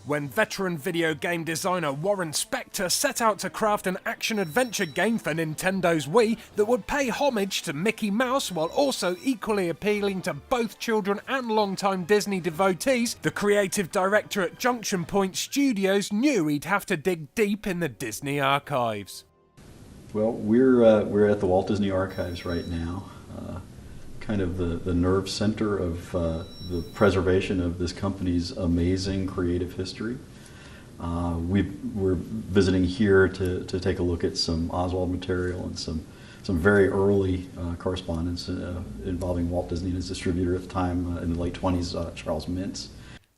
when veteran video game designer Warren Spector set out to craft an action-adventure game for Nintendo's Wii that would pay homage to Mickey Mouse while also equally appealing to both children and longtime Disney devotees, the creative director at Junction Point Studios knew he'd have to dig deep in the Disney archives. Well, we're at the Walt Disney Archives right now, kind of the nerve center of the preservation of this company's amazing creative history. We're visiting here to take a look at some Oswald material and some very early correspondence involving Walt Disney and his distributor at the time in the late 20s, Charles Mintz.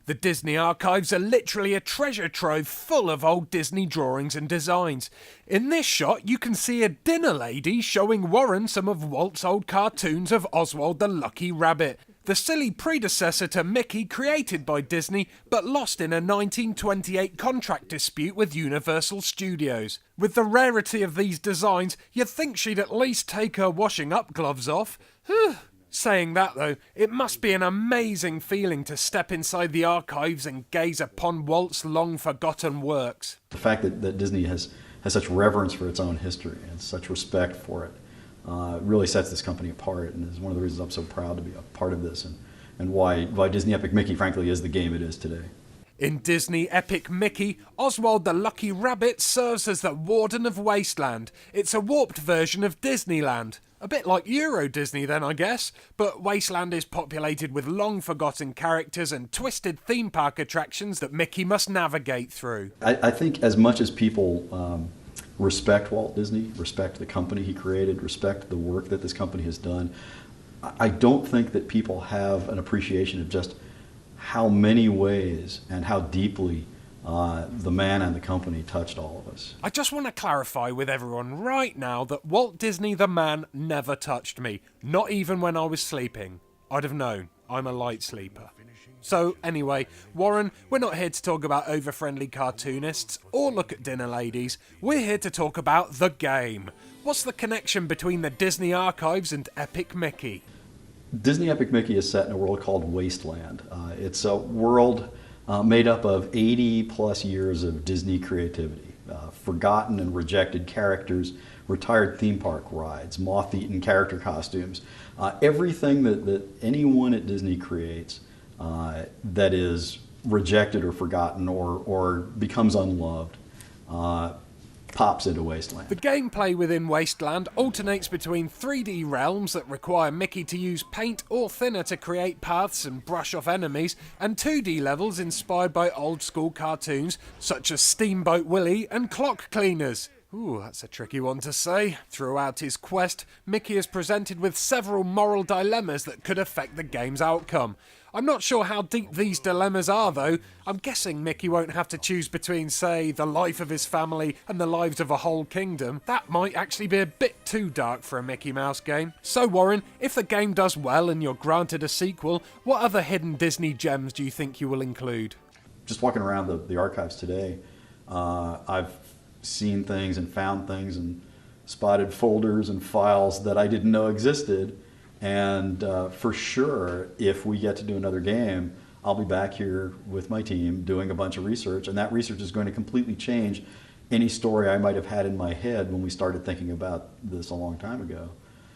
The Disney archives are literally a treasure trove full of old Disney drawings and designs. In this shot, you can see a dinner lady showing Warren some of Walt's old cartoons of Oswald the Lucky Rabbit, the silly predecessor to Mickey created by Disney but lost in a 1928 contract dispute with Universal Studios. With the rarity of these designs, you'd think she'd at least take her washing up gloves off. Saying that though, it must be an amazing feeling to step inside the archives and gaze upon Walt's long-forgotten works. The fact that Disney has such reverence for its own history and such respect for it really sets this company apart, and is one of the reasons I'm so proud to be a part of this, and why Disney Epic Mickey, frankly, is the game it is today. In Disney Epic Mickey, Oswald the Lucky Rabbit serves as the Warden of Wasteland. It's a warped version of Disneyland. A bit like Euro Disney then, I guess, but Wasteland is populated with long-forgotten characters and twisted theme park attractions that Mickey must navigate through. I think as much as people respect Walt Disney, respect the company he created, respect the work that this company has done, I don't think that people have an appreciation of just how many ways and how deeply the man and the company touched all of us. I just want to clarify with everyone right now that Walt Disney the man never touched me, not even when I was sleeping. I'd have known. I'm a light sleeper. So anyway, Warren, we're not here to talk about over-friendly cartoonists or look at dinner ladies. We're here to talk about the game. What's the connection between the Disney archives and Epic Mickey? Disney Epic Mickey is set in a world called Wasteland. It's a world made up of 80 plus years of Disney creativity, forgotten and rejected characters, retired theme park rides, moth-eaten character costumes, everything that anyone at Disney creates that is rejected or forgotten or becomes unloved pops into Wasteland. The gameplay within Wasteland alternates between 3D realms that require Mickey to use paint or thinner to create paths and brush off enemies, and 2D levels inspired by old school cartoons such as Steamboat Willie and Clock Cleaners. Ooh, that's a tricky one to say. Throughout his quest, Mickey is presented with several moral dilemmas that could affect the game's outcome. I'm not sure how deep these dilemmas are though. I'm guessing Mickey won't have to choose between, say, the life of his family and the lives of a whole kingdom. That might actually be a bit too dark for a Mickey Mouse game. So Warren, if the game does well and you're granted a sequel, what other hidden Disney gems do you think you will include? Just walking around the archives today, I've seen things and found things and spotted folders and files that I didn't know existed. And for sure, if we get to do another game, I'll be back here with my team doing a bunch of research, and that research is going to completely change any story I might have had in my head when we started thinking about this a long time ago.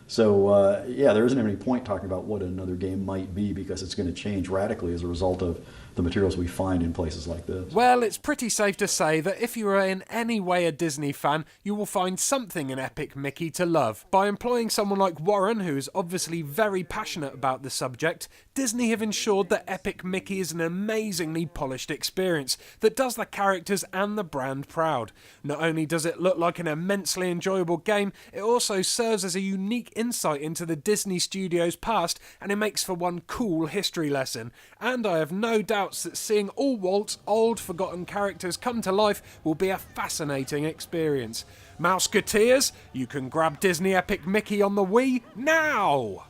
So yeah, there isn't any point talking about what another game might be, because it's going to change radically as a result of the materials we find in places like this. Well, it's pretty safe to say that if you are in any way a Disney fan, you will find something in Epic Mickey to love. By employing someone like Warren, who is obviously very passionate about the subject, Disney have ensured that Epic Mickey is an amazingly polished experience that does the characters and the brand proud. Not only does it look like an immensely enjoyable game, it also serves as a unique insight into the Disney Studios past, and it makes for one cool history lesson. And I have no doubt that seeing all Walt's old forgotten characters come to life will be a fascinating experience. Mouseketeers, you can grab Disney Epic Mickey on the Wii now!